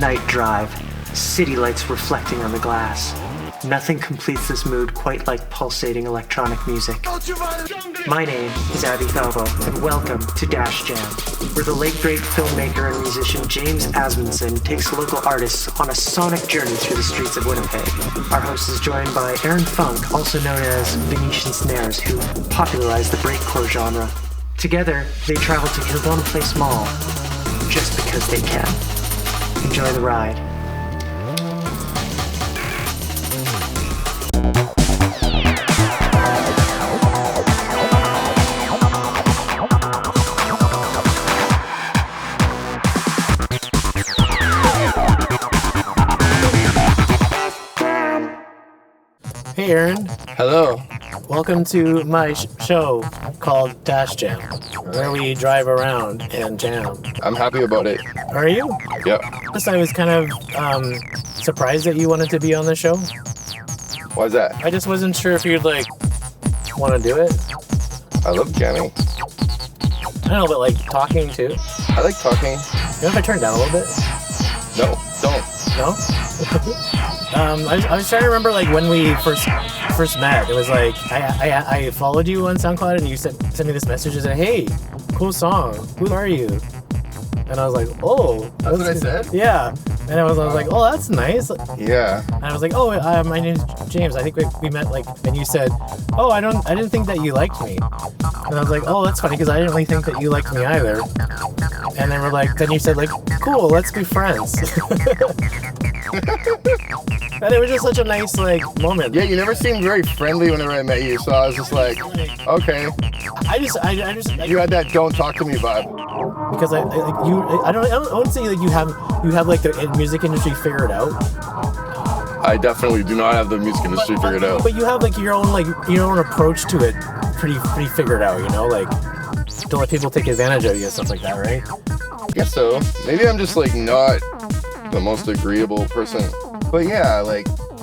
night drive, city lights reflecting on the glass. Nothing completes this mood quite like pulsating electronic music. My name is Abby Falvo, and welcome to Dash Jam, where the late great filmmaker and musician Jaimz Asmundson takes local artists on a sonic journey through the streets of Winnipeg. Our host is joined by Aaron Funk, also known as Venetian Snares, who popularized the breakcore genre. Together, they travel to Kildonan Place Mall, just because they can. Enjoy the ride. Hey Aaron. Hello. Welcome to my show called Dash Jam, where we drive around and jam. I'm happy about it. Are you? Yep. Yes, I was kind of surprised that you wanted to be on the show. Why's that? I just wasn't sure if you'd want to do it. I love jamming. I don't know, but talking too. I like talking. You know if I turn down a little bit? No, don't. No? I was trying to remember when we first met. It was I followed you on SoundCloud and you sent me this message and said, "Hey, cool song. Who are you?" And I was like, "Oh, that's what I said." Yeah. And I was like, "Oh, that's nice." Yeah. And I was like, "Oh, my name's Jaimz. I think we met and you said, "Oh, I didn't think that you liked me." And I was like, "Oh, that's funny because I didn't really think that you liked me either." And then you said "Cool, let's be friends." And it was just such a nice moment. Yeah, you never seemed very friendly whenever I met you, so I was just like, okay. I just you had that "don't talk to me" vibe. Because I wouldn't say you have the music industry figured out. I definitely do not have the music industry figured out. But you have your own approach to it pretty figured out, don't let people take advantage of you and stuff like that, right? I guess so. Maybe I'm just not the most agreeable person. But yeah,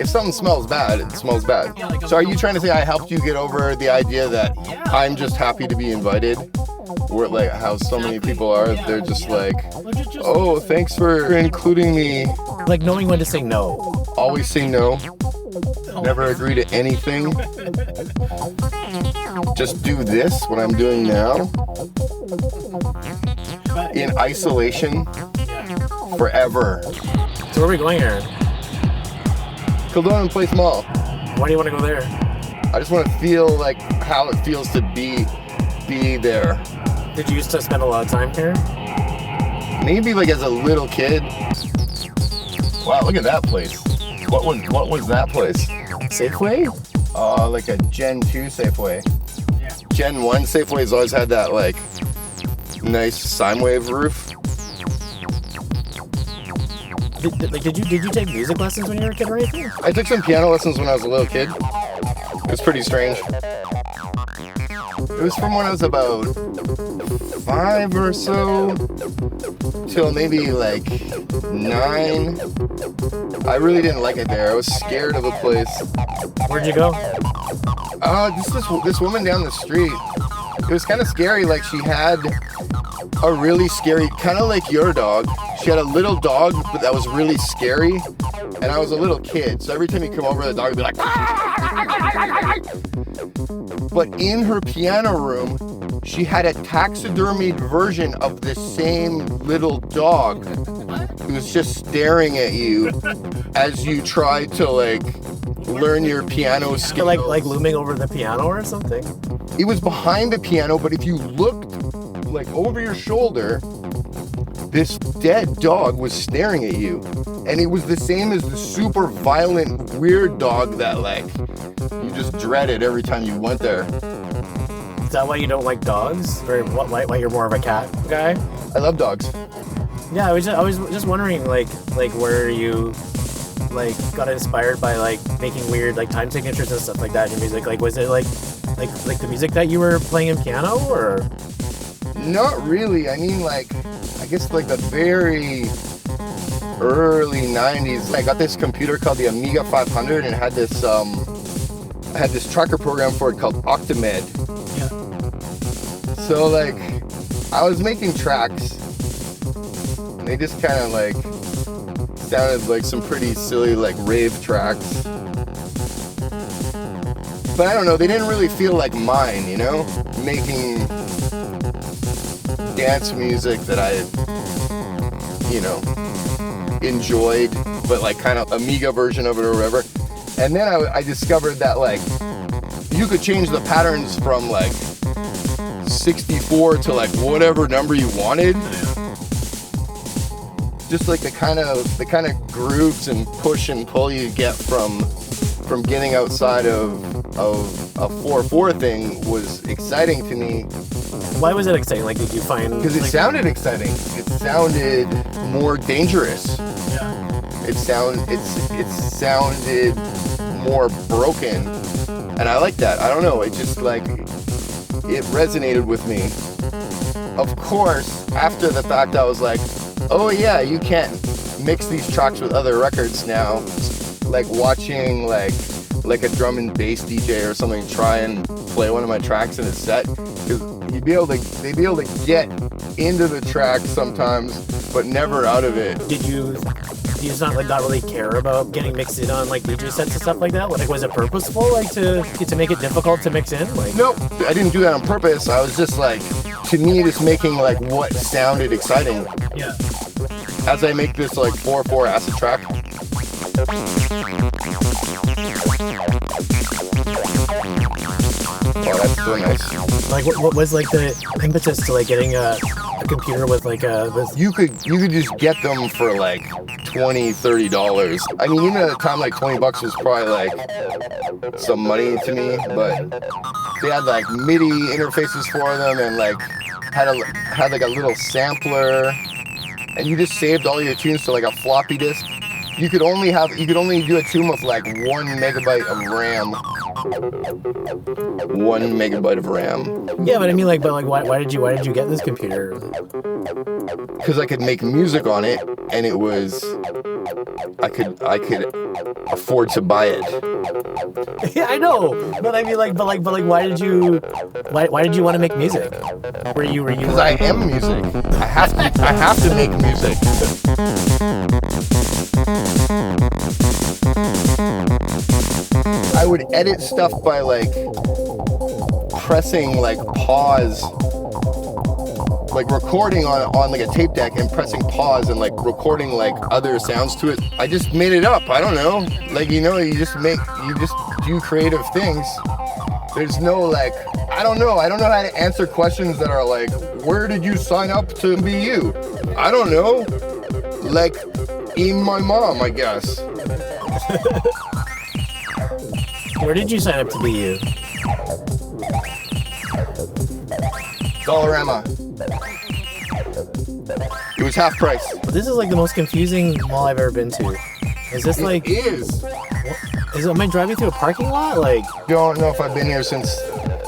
if something smells bad, it smells bad. So are you trying to say I helped you get over the idea that I'm just happy to be invited? Or how so many people are, they're just oh, thanks for including me. Knowing when to say no. Always say no. Never agree to anything. Just do this, what I'm doing now. In isolation. Forever. So where are we going, Aaron? Kildonan Place Mall. Why do you want to go there? I just want to feel how it feels to be there. Did you used to spend a lot of time here? Maybe as a little kid. Wow, look at that place. What was that place? Safeway? A Gen 2 Safeway. Yeah. Gen 1 Safeway's always had that nice sine wave roof. Did you take music lessons when you were a kid or anything? I took some piano lessons when I was a little kid. It was pretty strange. It was from when I was about 5 or so till maybe 9. I really didn't like it there. I was scared of the place. Where'd you go? This woman down the street. It was kind of scary. She had a really scary, kind of like your dog. She had a little dog, but that was really scary. And I was a little kid, so every time you come over, the dog would be like, but in her piano room, she had a taxidermied version of the same little dog who was just staring at you as you tried to learn your piano skills. Like looming over the piano or something? It was behind the piano, but if you looked over your shoulder, this dead dog was staring at you. And it was the same as the super violent, weird dog that you just dreaded every time you went there. Is that why you don't like dogs? Or why you're more of a cat guy? I love dogs. Yeah, I was just wondering where you got inspired by making weird time signatures and stuff like that in your music. Was it the music that you were playing in piano or? Not really. I mean I guess the very early 90s. I got this computer called the Amiga 500 and had this tracker program for it called Octamed. Yeah. So I was making tracks and they just kind of sounded like some pretty silly like rave tracks. But I don't know, they didn't really feel like mine, you know? Making dance music that I, you know, enjoyed, but like kind of Amiga version of it or whatever. And then I discovered that like you could change the patterns from like 64 to like whatever number you wanted. Just like the kind of grooves and push and pull you get from getting outside of a 4/4 thing was exciting to me. Why was it exciting? Like, did you find? Because it sounded exciting. It sounded more dangerous. Yeah. It sounded more broken, and I like that. I don't know. It just like it resonated with me. Of course, after the fact, I was like, oh yeah, you can't mix these tracks with other records now. Like watching like a drum and bass DJ or something try and play one of my tracks in a set, because they'd be able to get into the track sometimes, but never out of it. Did you just not really care about getting mixed in on like DJ sets and stuff like that? Like, was it purposeful, like to make it difficult to mix in? Like, nope, I didn't do that on purpose. I was just like, to me, just making like what sounded exciting. Yeah. As I make this like 4/4 acid track. Oh, that's so nice. Like, what was like the impetus to like getting a computer with like You could just get them for like $20-$30. I mean, even at the time, like $20 was probably like some money to me, but they had like MIDI interfaces for them and like had like a little sampler, and you just saved all your tunes to like a floppy disk. You could only do a tune with like 1 megabyte of RAM. 1 megabyte of RAM. Yeah, but I mean, like, why did you get this computer? Because I could make music on it, and it was, I could afford to buy it. Yeah, I know, but I mean, why did you want to make music? Were you? Because I am music. I have to make music. I would edit stuff by like pressing like pause, like recording on like a tape deck and pressing pause and like recording like other sounds to it. I just made it up. I don't know. Like, you know, you just do creative things. There's no like, I don't know how to answer questions that are like, where did you sign up to be you? I don't know. Like, in my mom, I guess. Where did you sign up to be you? Dollarama. It was half price. This is like the most confusing mall I've ever been to. Is this like? It is. Am I driving through a parking lot? Like, don't know if I've been here since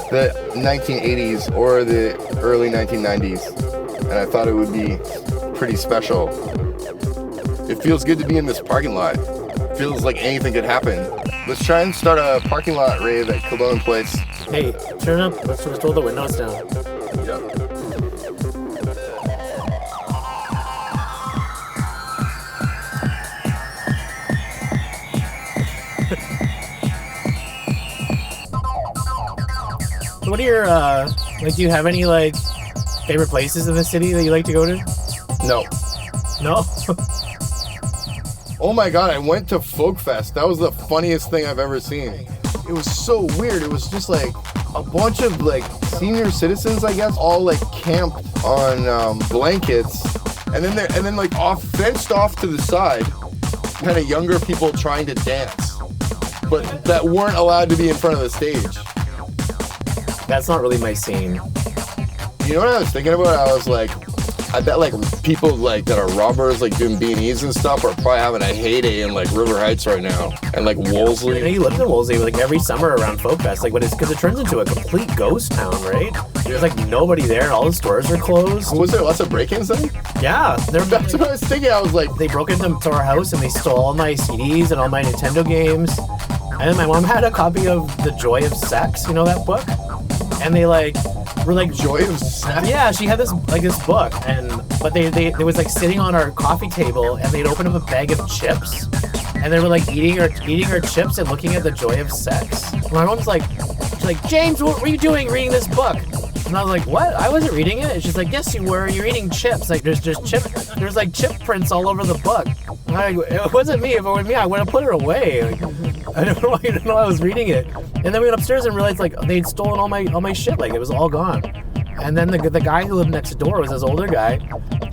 the 1980s or the early 1990s, and I thought it would be pretty special. It feels good to be in this parking lot. It feels like anything could happen. Let's try and start a parking lot rave at Kildonan Place. Hey, turn up. Let's roll the windows down. Yep. What are your, like, do you have any, like, favorite places in the city that you like to go to? No. No? Oh my god, I went to Folk Fest. That was the funniest thing I've ever seen. It was so weird. It was just like a bunch of like senior citizens, I guess, all like camped on blankets, and then like fenced off to the side, kind of younger people trying to dance, but that weren't allowed to be in front of the stage. That's not really my scene. You know what I was thinking about? I was like, I bet like people like that are robbers, like doing B&Es and stuff, are probably having a heyday in like River Heights right now, and like Wolseley. You know, you live in Wolseley like every summer around Folk Fest, like because it turns into a complete ghost town, right? Yeah. There's like nobody there, and all the stores are closed. Was there lots of break-ins then? Yeah, that's what I was thinking. I was like, they broke into our house and they stole all my CDs and all my Nintendo games, and then my mom had a copy of The Joy of Sex, you know that book? And they like were like Joy of Sex? Yeah, she had this book, but they was like sitting on our coffee table, and they'd open up a bag of chips, and they were like eating our chips and looking at the joy of sex. My mom's like, she's like, James, what were you doing reading this book? And I was like, what? I wasn't reading it. And she's like, yes, you were. You're eating chips. Like, there's like chip prints all over the book. And it wasn't me. If it were me, I would have put her away. Like, I don't know why you didn't know I was reading it. And then we went upstairs and realized like they'd stolen all my shit. Like it was all gone. And then the guy who lived next door was this older guy,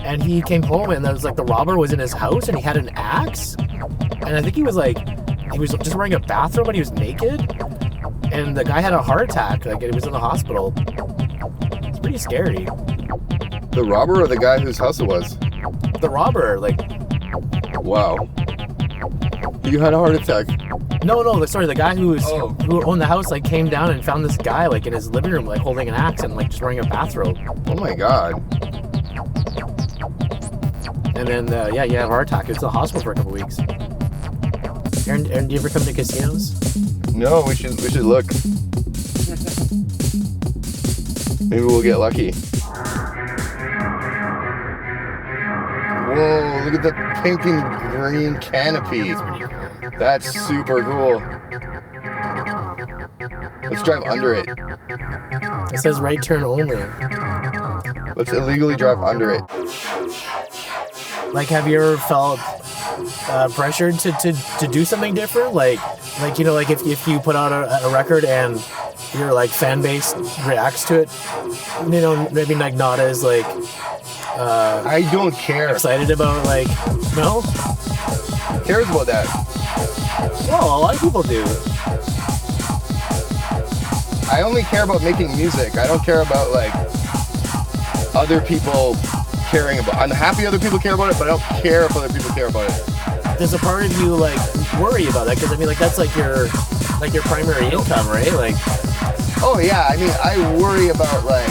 and he came home and there was like the robber was in his house and he had an axe. And I think he was just wearing a bathrobe and he was naked. And the guy had a heart attack. Like he was in the hospital. It's pretty scary. The robber or the guy whose house it was? The robber, like. Wow. You had a heart attack. No, sorry, the guy who owned the house like came down and found this guy like in his living room like holding an axe and like just wearing a bathrobe. Oh my god. And then he had a heart attack. He was in the hospital for a couple weeks. Aaron, do you ever come to casinos? No, we should look. Maybe we'll get lucky. Whoa, look at the pink and green canopy. That's super cool. Let's drive under it. It says right turn only. Let's illegally drive under it. Like, have you ever felt pressured to do something different? Like you know, like if you put out a record and your like fan base reacts to it, you know, maybe like not as like I don't care. Excited about like no? Who cares about that? Well, a lot of people do. I only care about making music. I don't care about like other people caring about. I'm happy other people care about it, but I don't care if other people care about it. Does a part of you like worry about that? Because I mean, like that's like your primary income, right? Like. Oh yeah, I mean, I worry about like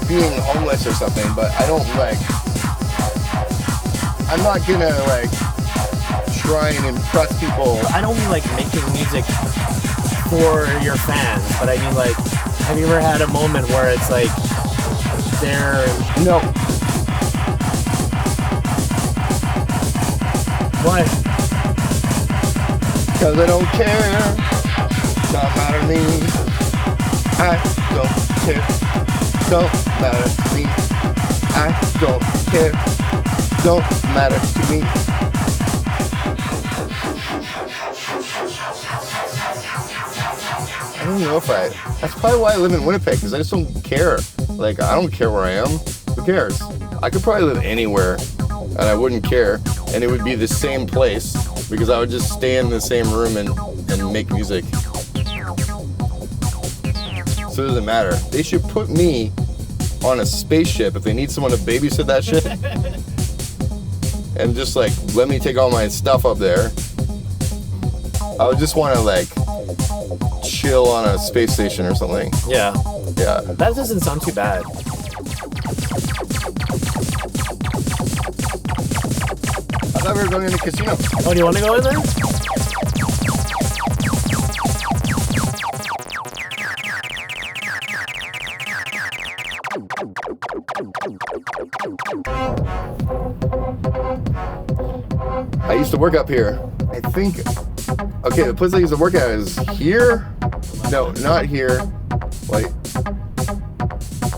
being homeless or something, but I don't like. I'm not gonna like try and impress people. I don't mean like making music for your fans, but I mean like, have you ever had a moment where it's like they're no. What? Cause I don't care. Don't matter to me. I don't care. Don't matter to me. I don't care. Don't matter to me. I don't know if that's probably why I live in Winnipeg, because I just don't care. Like, I don't care where I am. Who cares? I could probably live anywhere and I wouldn't care, and it would be the same place because I would just stay in the same room and make music. So it doesn't matter. They should put me on a spaceship if they need someone to babysit that shit. And just like let me take all my stuff up there. I would just want to like chill on a space station or something. Yeah. Yeah. That doesn't sound too bad. I thought we were going in a casino. Oh, do you want to go in there? I used to work up here. I think, okay, the place I used to work at is here? No, not here. Wait.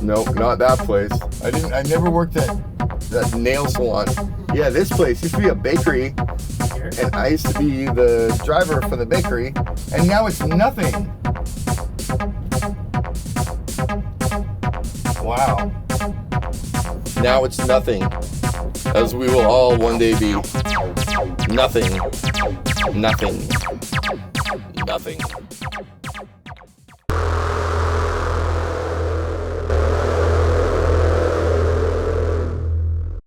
No, not that place. I never worked at that nail salon. Yeah, this place used to be a bakery, and I used to be the driver for the bakery, and now it's nothing. Wow. Now it's nothing, as we will all one day be nothing, nothing, nothing.